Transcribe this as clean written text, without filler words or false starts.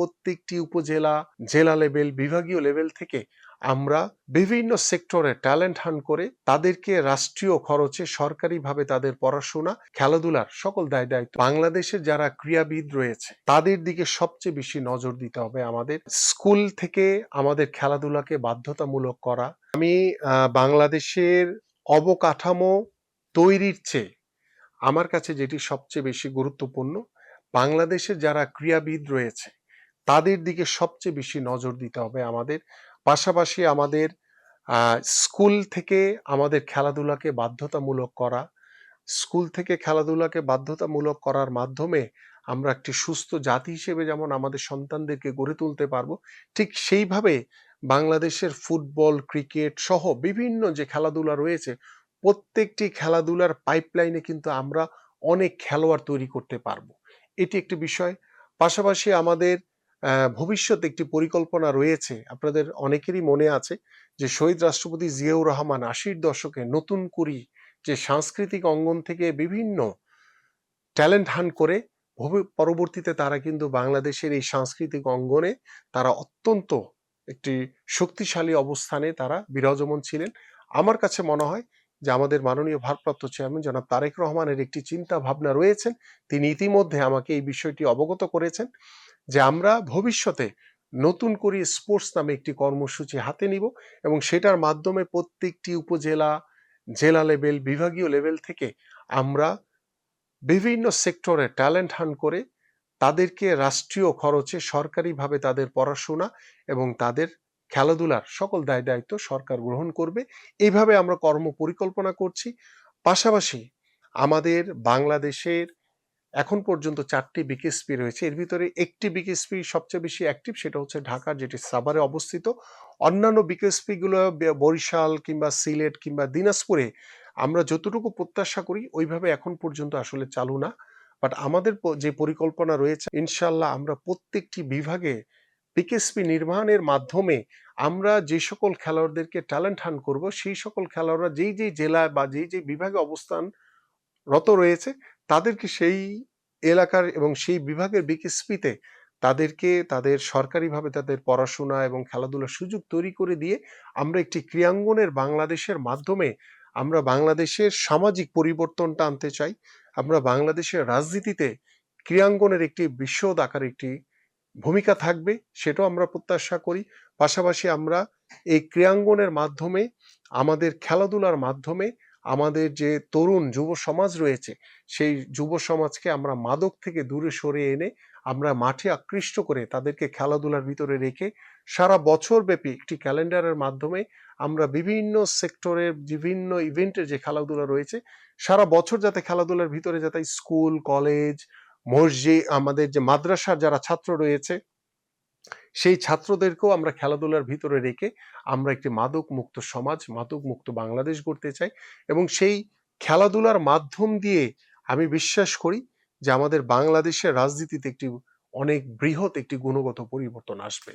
প্রত্যেকটি উপজেলা, জেলা লেভেল, বিভাগীয় লেভেল থেকে আমরা বিভিন্ন সেক্টরে ট্যালেন্ট হান্ট করে তাদেরকে রাষ্ট্রীয় খরচে সরকারিভাবে তাদের পড়াশোনা, খেলাধুলার সকল দায়-দায়িত্ব বাংলাদেশের যারা ক্রীড়াবিদ রয়েছে তাদের দিকে সবচেয়ে বেশি নজর দিতে হবে আমাদের। স্কুল থেকে আমাদের খেলাধুলাকে বাধ্যতামূলক করা। আমি বাংলাদেশের অবকাঠামো তৈরির চেয়ে আমার কাছে যেটি সবচেয়ে বেশি গুরুত্বপূর্ণ, বাংলাদেশের যারা ক্রীড়াবিদ রয়েছে তাদের দিকে সবচেয়ে বেশি নজর দিতে হবে আমাদের। পাশাপাশি আমাদের স্কুল থেকে আমাদের খেলাধুলাকে বাধ্যতামূলক করা। স্কুল থেকে খেলাধুলাকে বাধ্যতামূলক করার মাধ্যমে আমরা একটি সুস্থ জাতি হিসেবে যেমন আমাদের সন্তানদেরকে গড়ে তুলতে পারবো, ঠিক সেইভাবে বাংলাদেশের ফুটবল, ক্রিকেট সহ বিভিন্ন যে খেলাধুলা রয়েছে প্রত্যেকটি খেলাধুলার পাইপলাইনে কিন্তু আমরা অনেক খেলোয়াড় তৈরি করতে পারবো। এটি একটি বিষয়। পাশাপাশি আমাদের ভবিষ্যতে একটি পরিকল্পনা রয়েছে। আপনাদের অনেকেরই মনে আছে যে শহীদ রাষ্ট্রপতি জিয়াউর রহমান ৮০-র দশকে নতুন করে যে সাংস্কৃতিক অঙ্গন থেকে বিভিন্ন ট্যালেন্ট হান্ট করে পরবর্তীতে তারা কিন্তু বাংলাদেশের এই সাংস্কৃতিক অঙ্গনে তারা অত্যন্ত একটি শক্তিশালী অবস্থানে তারা বিরাজমান ছিলেন। আমার কাছে মনে হয় যে আমাদের মাননীয় ভারপ্রাপ্ত চেয়ারম্যান জনাব তারেক রহমানের একটি চিন্তা ভাবনা রয়েছেন। তিনি ইতিমধ্যে আমাকে এই বিষয়টি অবগত করেছেন যে আমরা ভবিষ্যতে নতুন করে স্পোর্টস নামে একটি কর্মসূচি হাতে নিব এবং সেটার মাধ্যমে প্রত্যেকটি উপজেলা, জেলা লেভেল, বিভাগীয় লেভেল থেকে আমরা বিভিন্ন সেক্টরে ট্যালেন্ট হান্ট করে তাদেরকে রাষ্ট্রীয় খরচে সরকারিভাবে তাদের পড়াশোনা এবং তাদের খেলাধুলার সকল দায়-দায়িত্ব সরকার গ্রহণ করবে। এইভাবে আমরা কর্ম পরিকল্পনা করছি। পাশাপাশি আমাদের বাংলাদেশের এখন পর্যন্ত ৪টি বিকেএসপি রয়েছে। এর ভিতরে একটি বিকেএসপি সবচেয়ে বেশি অ্যাক্টিভ, সেটা হচ্ছে ঢাকার, যেটি সাভারে অবস্থিত। অন্যান্য বিকেএসপি গুলো বরিশাল কিংবা সিলেট কিংবা দিনাজপুরে আমরা যতটুকু প্রত্যাশা করি ওইভাবে এখন পর্যন্ত আসলে চালু না। বাট আমাদের যে পরিকল্পনা রয়েছে ইনশাআল্লাহ আমরা প্রত্যেকটি বিভাগে বিকেএসপি নির্মাণের মাধ্যমে আমরা যে সকল খেলোয়াড়দেরকে ট্যালেন্ট হান্ট করব সেই সকল খেলোয়াড়রা যেই জেলায় বা যেই বিভাগে অবস্থানরত রয়েছে তাদেরকে সেই এলাকার এবং সেই বিভাগের বিকেএসপিতে তাদেরকে তাদের সরকারিভাবে তাদের পড়াশোনা এবং খেলাধুলার সুযোগ তৈরি করে দিয়ে আমরা একটি ক্রীড়াঙ্গনের বাংলাদেশের মাধ্যমে আমরা বাংলাদেশের সামাজিক পরিবর্তনটা আনতে চাই। আমরা বাংলাদেশের রাজনীতিতে ক্রীড়াঙ্গনের একটি বিশদ আকার একটি ভূমিকা থাকবে, সেটাও আমরা প্রত্যাশা করি। পাশাপাশি আমরা এই ক্রীড়াঙ্গনের মাধ্যমে আমাদের খেলাধুলার মাধ্যমে আমাদের যে তরুণ যুব সমাজ রয়েছে সেই যুব সমাজকে আমরা মাদক থেকে দূরে সরিয়ে এনে আমরা মাঠে আকৃষ্ট করে তাদেরকে খেলাধুলার ভিতরে রেখে সারা বছর ব্যাপী একটি ক্যালেন্ডারের মাধ্যমে আমরা বিভিন্ন সেক্টরের বিভিন্ন ইভেন্টের যে খেলাধুলা রয়েছে সারা বছর যাতে খেলাধুলার ভিতরে যাতে স্কুল, কলেজ, মসজিদ, আমাদের যে মাদ্রাসার যারা ছাত্র রয়েছে সেই ছাত্রদেরকেও আমরা খেলাধুলার ভিতরে রেখে আমরা একটি মাদক মুক্ত সমাজ, মাদক মুক্ত বাংলাদেশ গড়তে চাই এবং সেই খেলাধুলার মাধ্যম দিয়ে আমি বিশ্বাস করি যে আমাদের বাংলাদেশের রাজনীতিতে একটি অনেক বৃহৎ একটি গুণগত পরিবর্তন আসবে।